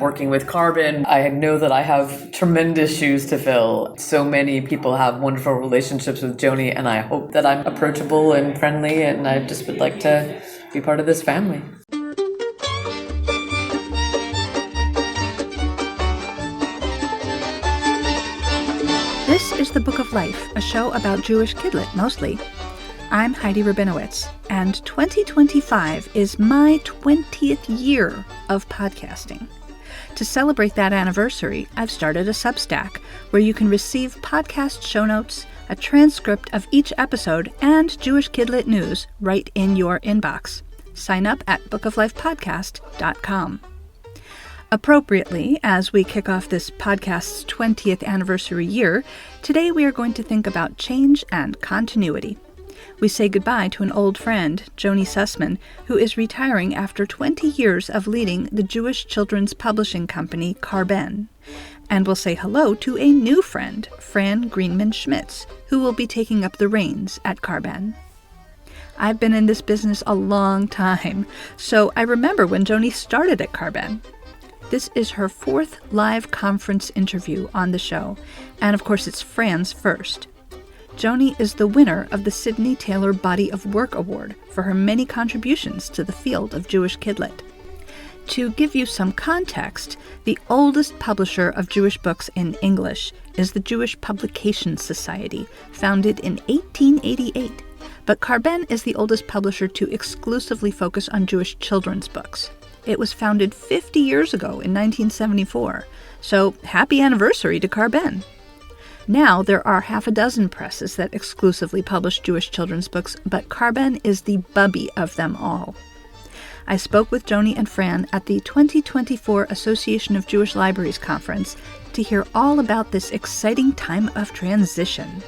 working with Carbon. I know that I have tremendous shoes to fill. So many people have wonderful relationships with Joni, and I hope that I'm approachable and friendly, and I just would like to be part of this family. This is The Book of Life, a show about Jewish Kidlit, mostly. I'm Heidi Rabinowitz, and 2025 is my 20th year of podcasting. To celebrate that anniversary, I've started a Substack where you can receive podcast show notes, a transcript of each episode, and Jewish Kidlit news right in your inbox. Sign up at bookoflifepodcast.com. Appropriately, as we kick off this podcast's 20th anniversary year, today we are going to think about change and continuity. We say goodbye to an old friend, Joni Sussman, who is retiring after 20 years of leading the Jewish children's publishing company, Carbon. And we'll say hello to a new friend, Fran Greenman-Schmitz, who will be taking up the reins at Carbon. I've been in this business a long time, so I remember when Joni started at Carbon. This is her 4th live conference interview on the show, and of course it's Fran's first. Joni is the winner of the Sidney Taylor Body of Work Award for her many contributions to the field of Jewish Kidlit. To give you some context, the oldest publisher of Jewish books in English is the Jewish Publication Society, founded in 1888. But Carbon is the oldest publisher to exclusively focus on Jewish children's books. It was founded 50 years ago in 1974, so happy anniversary to Carbon. Now there are half a dozen presses that exclusively publish Jewish children's books, but Carbon is the Bubbe of them all. I spoke with Joni and Fran at the 2024 Association of Jewish Libraries Conference to hear all about this exciting time of transition.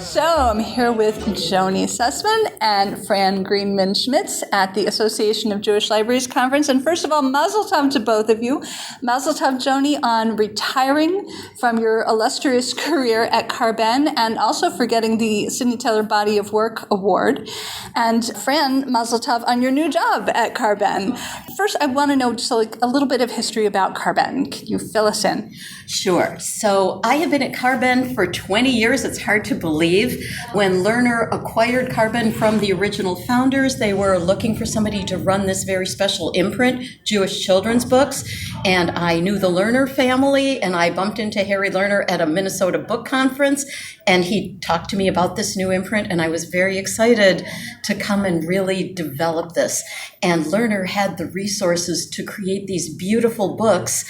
So I'm here with Joni Sussman and Fran Greenman-Schmitz at the Association of Jewish Libraries Conference. And first of all, mazel tov to both of you. Mazel tov, Joni, on retiring from your illustrious career at Carbon and also for getting the Sidney Taylor Body of Work Award. And Fran, mazel tov on your new job at Carbon. First, I want to know just a little bit of history about Carbon. Can you fill us in? Sure. So I have been at Carbon for 20 years. It's hard to believe. When Lerner acquired Carbon from the original founders, they were looking for somebody to run this very special imprint, Jewish children's books. And I knew the Lerner family, and I bumped into Harry Lerner at a Minnesota book conference, and he talked to me about this new imprint, and I was very excited to come and really develop this. And Lerner had the resources to create these beautiful books,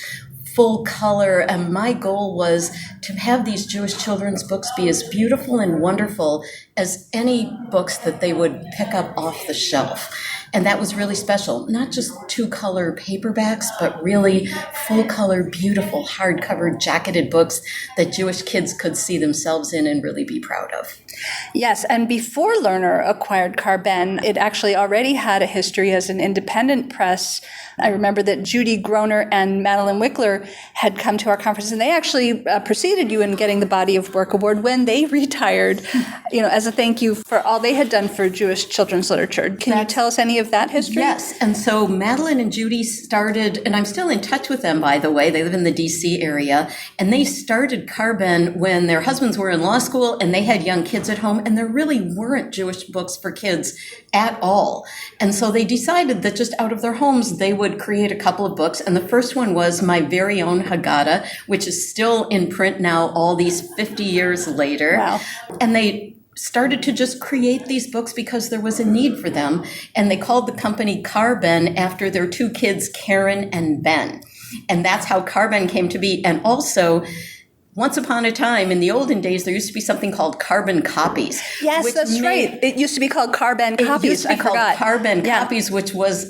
full color, and my goal was to have these Jewish children's books be as beautiful and wonderful as any books that they would pick up off the shelf. And that was really special. Not just 2-color paperbacks, but really full-color, beautiful, hardcover, jacketed books that Jewish kids could see themselves in and really be proud of. Yes, and before Lerner acquired Carbon, it actually already had a history as an independent press. I remember that Judy Groner and Madeline Wickler had come to our conference, and they actually preceded you in getting the Body of Work Award when they retired, as a thank you for all they had done for Jewish children's literature. Can you tell us any of that history? Yes, and so Madeline and Judy started, and I'm still in touch with them, by the way. They live in the D.C. area, and they started Carbon when their husbands were in law school, and they had young kids at home, and there really weren't Jewish books for kids at all. And so they decided that just out of their homes, they would create a couple of books. And the first one was my very own Haggadah, which is still in print now all these 50 years later. Wow. And they started to just create these books because there was a need for them. And they called the company Carbon after their 2 kids, Karen and Ben. And that's how Carbon came to be. And also, once upon a time, in the olden days, there used to be something called carbon copies. Yes, that's right. It used to be called Carbon Copies. It used to be called Carbon Copies, which was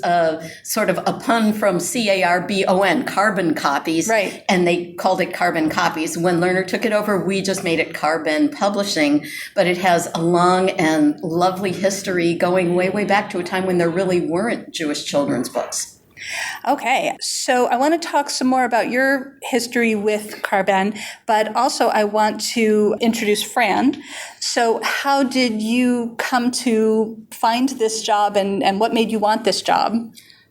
sort of a pun from C-A-R-B-O-N, carbon copies. Right. And they called it Carbon Copies. When Lerner took it over, we just made it Carbon Publishing. But it has a long and lovely history going way, way back to a time when there really weren't Jewish children's books. Okay, so I want to talk some more about your history with Carbon, but also I want to introduce Fran. So how did you come to find this job and what made you want this job?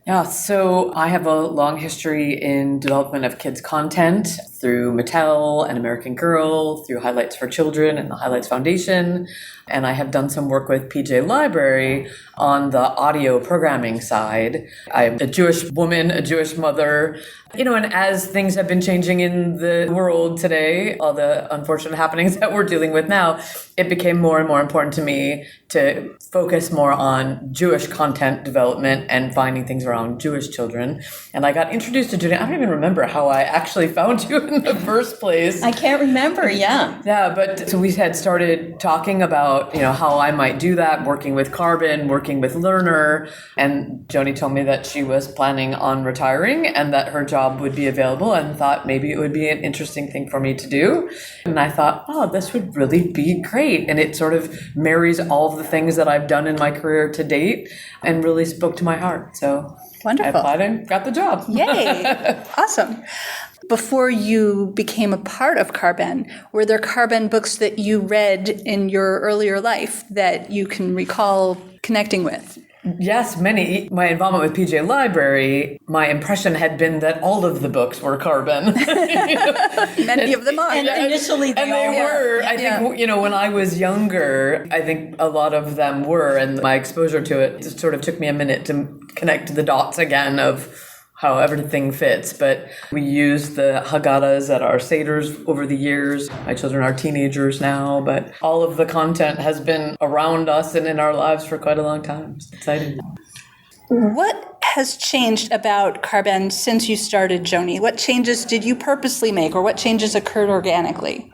Yeah, so I have a long history in development of kids' content through Mattel and American Girl, through Highlights for Children and the Highlights Foundation. And I have done some work with PJ Library on the audio programming side. I'm a Jewish woman, a Jewish mother, and as things have been changing in the world today, all the unfortunate happenings that we're dealing with now, it became more and more important to me to focus more on Jewish content development and finding things around Jewish children. And I got introduced to Joni. I don't even remember how I actually found you in the first place. I can't remember, yeah. Yeah, but so we had started talking about, how I might do that, working with Carbon, working with Learner. And Joni told me that she was planning on retiring and that her job would be available, and thought maybe it would be an interesting thing for me to do. And I thought, this would really be great. And it sort of marries all of the things that I've done in my career to date and really spoke to my heart. So wonderful. I applied and got the job. Yay. Awesome. Before you became a part of Carbon, were there Carbon books that you read in your earlier life that you can recall connecting with? Yes, many. My involvement with PJ Library, my impression had been that all of the books were Carbon. Many of them are. And initially they were. I think, when I was younger, I think a lot of them were, and my exposure to it just sort of took me a minute to connect the dots again of how everything fits. But we use the Haggadahs at our Seders over the years. My children are teenagers now, but all of the content has been around us and in our lives for quite a long time. It's exciting. What has changed about Carbon since you started, Joni? What changes did you purposely make, or what changes occurred organically?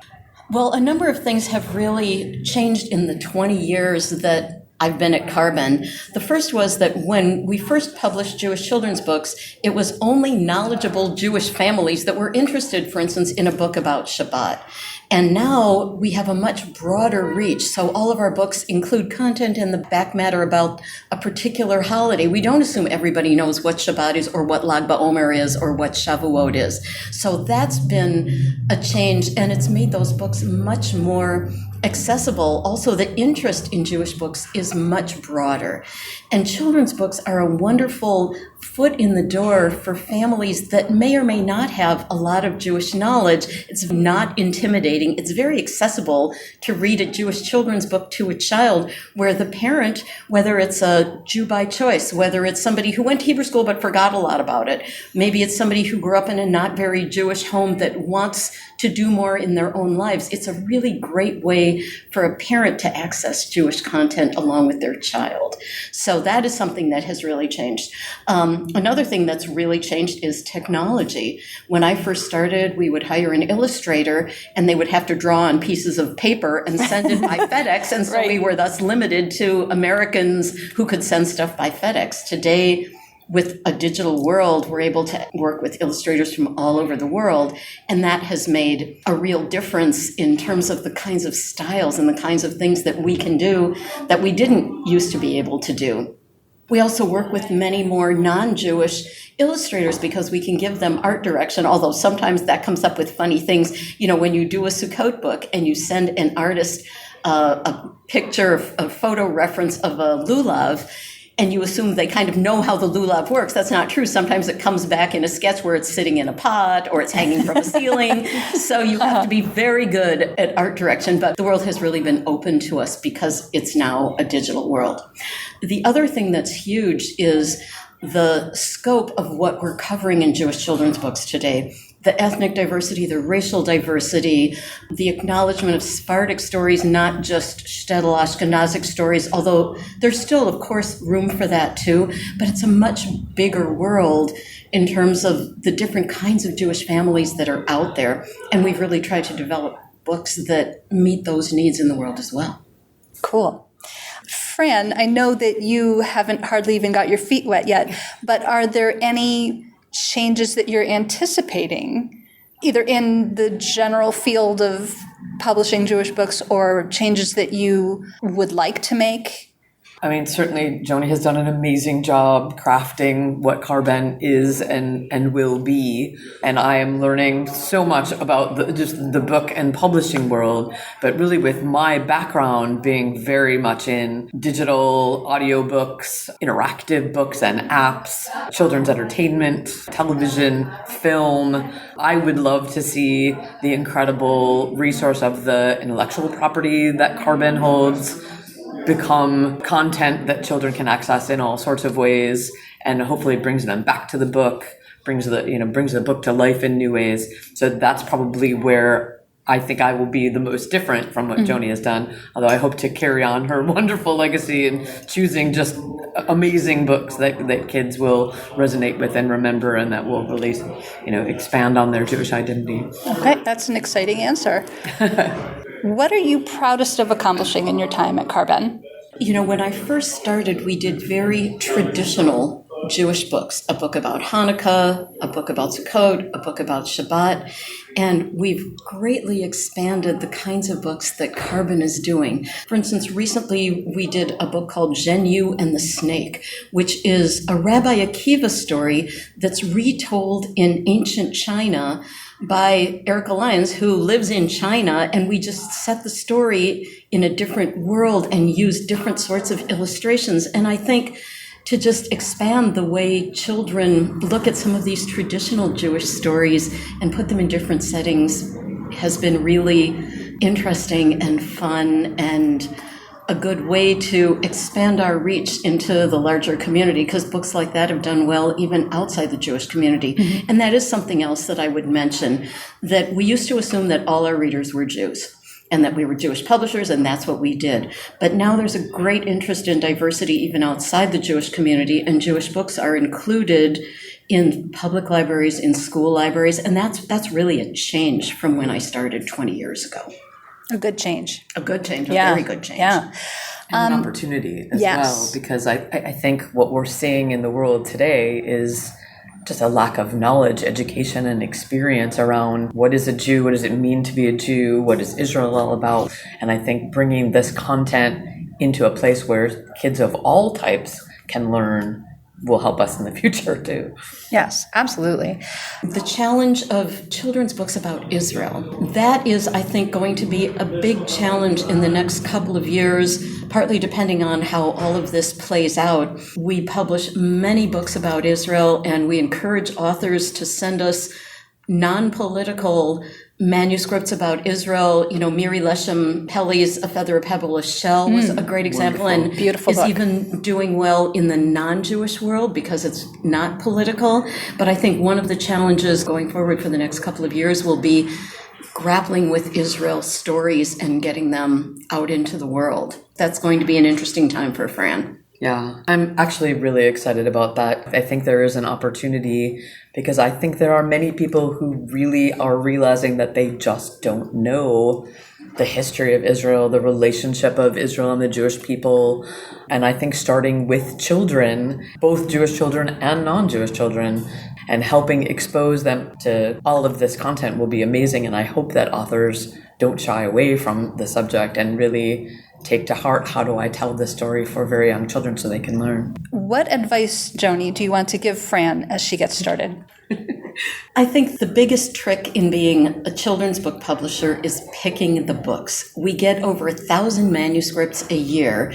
Well, a number of things have really changed in the 20 years that I've been at Carbon. The first was that when we first published Jewish children's books, it was only knowledgeable Jewish families that were interested, for instance, in a book about Shabbat. And now we have a much broader reach. So all of our books include content in the back matter about a particular holiday. We don't assume everybody knows what Shabbat is or what Lag BaOmer is or what Shavuot is. So that's been a change, and it's made those books much more accessible. Also, the interest in Jewish books is much broader. And children's books are a wonderful foot in the door for families that may or may not have a lot of Jewish knowledge. It's not intimidating. It's very accessible to read a Jewish children's book to a child where the parent, whether it's a Jew by choice, whether it's somebody who went to Hebrew school but forgot a lot about it, maybe it's somebody who grew up in a not very Jewish home that wants to do more in their own lives. It's a really great way for a parent to access Jewish content along with their child. So that is something that has really changed. Another thing that's really changed is technology. When I first started, we would hire an illustrator and they would have to draw on pieces of paper and send it by FedEx. And so we were thus limited to Americans who could send stuff by FedEx. Today, with a digital world, we're able to work with illustrators from all over the world, and that has made a real difference in terms of the kinds of styles and the kinds of things that we can do that we didn't used to be able to do. We also work with many more non-Jewish illustrators because we can give them art direction, although sometimes that comes up with funny things. When you do a Sukkot book and you send an artist a picture, a photo reference of a lulav, and you assume they kind of know how the lulav works. That's not true. Sometimes it comes back in a sketch where it's sitting in a pot or it's hanging from a ceiling. So you have to be very good at art direction. But the world has really been open to us because it's now a digital world. The other thing that's huge is the scope of what we're covering in Jewish children's books today. The ethnic diversity, the racial diversity, the acknowledgement of Sephardic stories, not just shtetl Ashkenazic stories, although there's still, of course, room for that too, but it's a much bigger world in terms of the different kinds of Jewish families that are out there, and we've really tried to develop books that meet those needs in the world as well. Cool. Fran, I know that you haven't hardly even got your feet wet yet, but are there any changes that you're anticipating, either in the general field of publishing Jewish books or changes that you would like to make? I mean, certainly Joni has done an amazing job crafting what Carbon is and will be. And I am learning so much about just the book and publishing world, but really with my background being very much in digital audiobooks, interactive books and apps, children's entertainment, television, film. I would love to see the incredible resource of the intellectual property that Carbon holds become content that children can access in all sorts of ways, and hopefully brings them back to the book, brings the book to life in new ways. So that's probably where I think I will be the most different from what Joni has done, although I hope to carry on her wonderful legacy and choosing just amazing books that kids will resonate with and remember, and that will really, expand on their Jewish identity. Okay, that's an exciting answer. What are you proudest of accomplishing in your time at Carbon? When I first started, we did very traditional Jewish books, a book about Hanukkah, a book about Sukkot, a book about Shabbat, and we've greatly expanded the kinds of books that Carbon is doing. For instance, recently we did a book called Zhenyu and the Snake, which is a Rabbi Akiva story that's retold in ancient China by Erica Lyons, who lives in China, and we just set the story in a different world and use different sorts of illustrations. And I think to just expand the way children look at some of these traditional Jewish stories and put them in different settings has been really interesting and fun, and a good way to expand our reach into the larger community, because books like that have done well even outside the Jewish community. Mm-hmm. And that is something else that I would mention, that we used to assume that all our readers were Jews and that we were Jewish publishers, and that's what we did. But now there's a great interest in diversity even outside the Jewish community, and Jewish books are included in public libraries, in school libraries, and that's really a change from when I started 20 years ago. A good change. A good change, very good change. Yeah. And an opportunity as well, because I think what we're seeing in the world today is just a lack of knowledge, education, and experience around what is a Jew, what does it mean to be a Jew, what is Israel all about. And I think bringing this content into a place where kids of all types can learn will help us in the future too. Yes, absolutely. The challenge of children's books about Israel, that is, I think, going to be a big challenge in the next couple of years, partly depending on how all of this plays out. We publish many books about Israel, and we encourage authors to send us non-political manuscripts about Israel. Miri Leshem Pelly's A Feather, a Pebble, a Shell was a great example, Wonderful. and Beautiful is book. even doing well in the non-Jewish world because it's not political. But I think one of the challenges going forward for the next couple of years will be grappling with Israel stories and getting them out into the world. That's going to be an interesting time for Fran. Yeah, I'm actually really excited about that. I think there is an opportunity because I think there are many people who really are realizing that they just don't know the history of Israel, the relationship of Israel and the Jewish people. And I think starting with children, both Jewish children and non-Jewish children, and helping expose them to all of this content will be amazing. And I hope that authors don't shy away from the subject and really take to heart, how do I tell this story for very young children so they can learn? What advice, Joni, do you want to give Fran as she gets started? I think the biggest trick in being a children's book publisher is picking the books. We get over 1,000 manuscripts a year.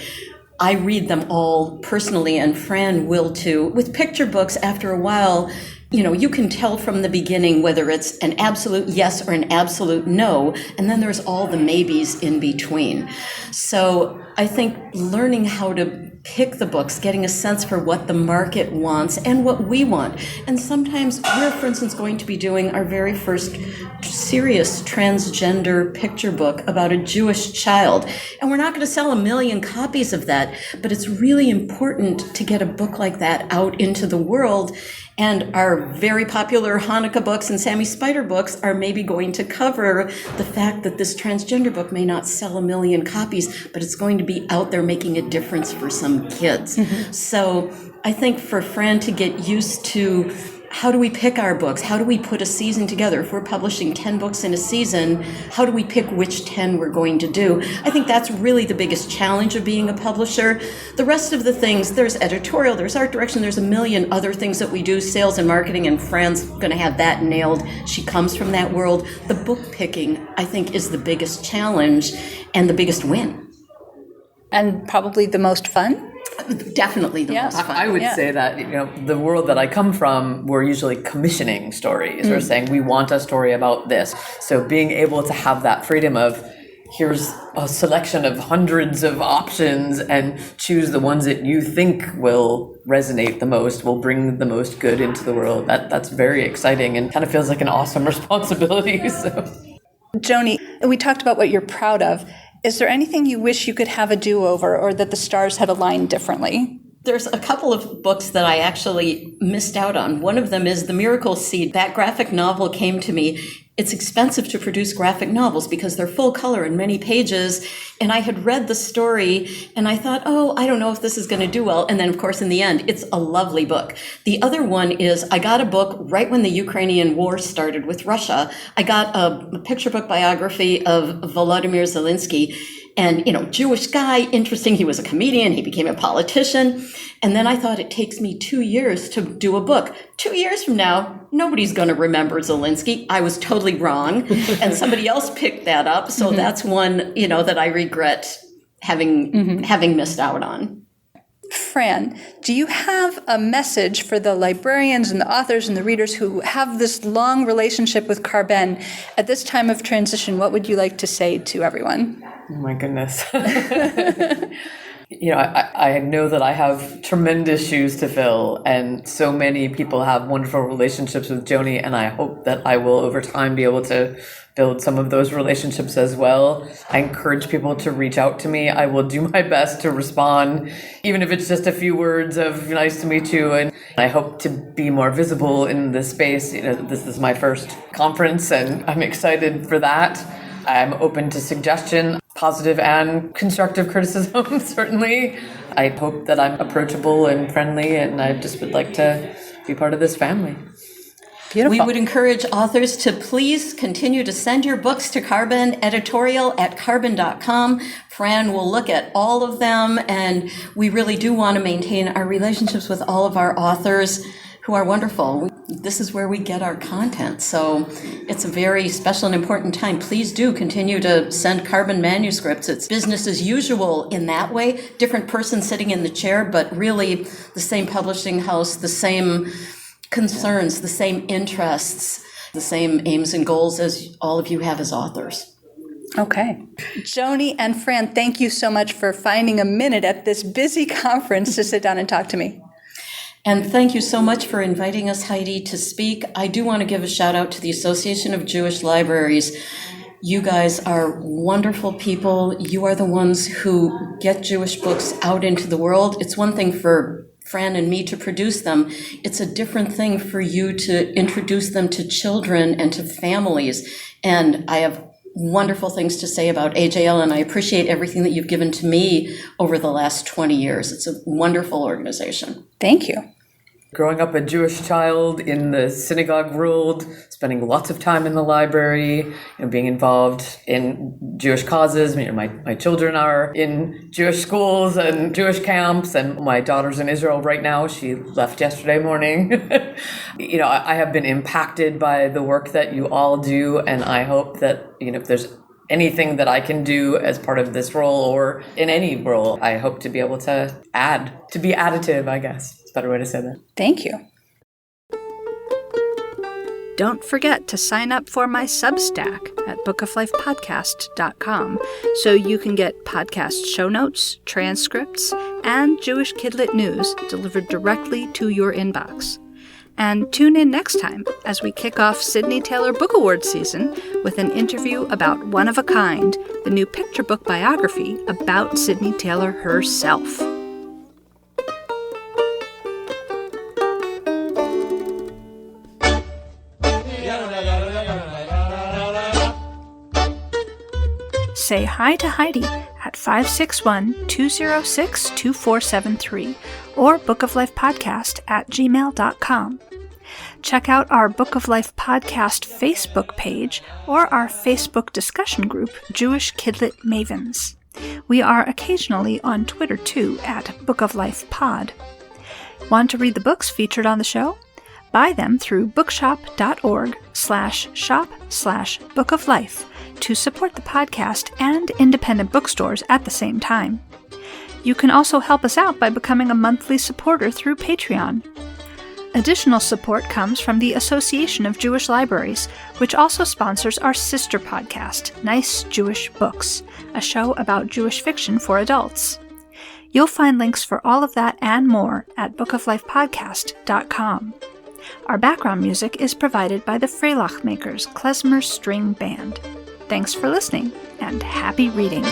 I read them all personally, and Fran will too. With picture books, after a while, you can tell from the beginning whether it's an absolute yes or an absolute no, and then there's all the maybes in between. So I think learning how to pick the books, getting a sense for what the market wants and what we want. And sometimes we're, for instance, going to be doing our very first serious transgender picture book about a Jewish child. And we're not going to sell 1 million copies of that, but it's really important to get a book like that out into the world. And our very popular Hanukkah books and Sammy Spider books are maybe going to cover the fact that this transgender book may not sell 1 million copies, but it's going to be out there making a difference for some kids. Mm-hmm. So I think for Fran to get used to how do we pick our books? How do we put a season together? If we're publishing 10 books in a season, how do we pick which 10 we're going to do? I think that's really the biggest challenge of being a publisher. The rest of the things, there's editorial, there's art direction, there's a million other things that we do, sales and marketing, and Fran's going to have that nailed. She comes from that world. The book picking, I think, is the biggest challenge and the biggest win. And probably the most fun? Definitely the most fun. I would say that, the world that I come from, we're usually commissioning stories or saying we want a story about this. So being able to have that freedom of here's a selection of hundreds of options and choose the ones that you think will resonate the most, will bring the most good into the world. That's very exciting and kind of feels like an awesome responsibility. So, Joni, we talked about what you're proud of. Is there anything you wish you could have a do-over or that the stars had aligned differently? There's a couple of books that I actually missed out on. One of them is The Miracle Seed. That graphic novel came to me. It's expensive to produce graphic novels because they're full color and many pages. And I had read the story and I thought, I don't know if this is going to do well. And then, of course, in the end, it's a lovely book. The other one is I got a book right when the Ukrainian war started with Russia. I got a picture book biography of Volodymyr Zelensky. And, Jewish guy, interesting. He was a comedian. He became a politician. And then I thought it takes me 2 years to do a book. 2 years from now, nobody's going to remember Zelensky. I was totally wrong. And somebody else picked that up. So that's one, that I regret having missed out on. Fran, do you have a message for the librarians and the authors and the readers who have this long relationship with Carbon at this time of transition? What would you like to say to everyone? oh my goodness. I know that I have tremendous shoes to fill, and so many people have wonderful relationships with Joni, and I hope that I will over time be able to build some of those relationships as well. I encourage people to reach out to me. I will do my best to respond, even if it's just a few words of nice to meet you, and I hope to be more visible in this space. This is my first conference, and I'm excited for that. I'm open to suggestion, positive and constructive criticism, certainly. I hope that I'm approachable and friendly, and I just would like to be part of this family. Beautiful. We would encourage authors to please continue to send your books to Carbon editorial at carbon.com. Fran will look at all of them, and we really do want to maintain our relationships with all of our authors who are wonderful. This is where we get our content. So it's a very special and important time. Please do continue to send Carbon manuscripts. It's business as usual in that way. Different person sitting in the chair, but really the same publishing house, the same concerns, the same interests, the same aims and goals as all of you have as authors. Okay. Joni and Fran, thank you so much for finding a minute at this busy conference to sit down and talk to me. And thank you so much for inviting us, Heidi, to speak. I do want to give a shout out to the Association of Jewish Libraries. You guys are wonderful people. You are the ones who get Jewish books out into the world. It's one thing for Fran and me to produce them. It's a different thing for you to introduce them to children and to families. And I have wonderful things to say about AJL, and I appreciate everything that you've given to me over the last 20 years. It's a wonderful organization. Thank you. Growing up a Jewish child in the synagogue world, spending lots of time in the library, being involved in Jewish causes. My children are in Jewish schools and Jewish camps, and my daughter's in Israel right now. She left yesterday morning. I have been impacted by the work that you all do, and I hope that, if there's anything that I can do as part of this role or in any role, I hope to be able to be additive, I guess. It's a better way to say that. Thank you. Don't forget to sign up for my Substack at bookoflifepodcast.com so you can get podcast show notes, transcripts, and Jewish Kidlit news delivered directly to your inbox. And tune in next time as we kick off Sydney Taylor Book Award season with an interview about One of a Kind, the new picture book biography about Sydney Taylor herself. Say hi to Heidi at 561-206-2473 or bookoflifepodcast@gmail.com. Check out our Book of Life podcast Facebook page or our Facebook discussion group, Jewish Kidlit Mavens. We are occasionally on Twitter too, at Book of Life Pod. Want to read the books featured on the show? Buy them through bookshop.org/shop/Book of Life to support the podcast and independent bookstores at the same time. You can also help us out by becoming a monthly supporter through Patreon. Additional support comes from the Association of Jewish Libraries, which also sponsors our sister podcast, Nice Jewish Books, a show about Jewish fiction for adults. You'll find links for all of that and more at bookoflifepodcast.com. Our background music is provided by the Freilach Makers Klezmer String Band. Thanks for listening, and happy reading!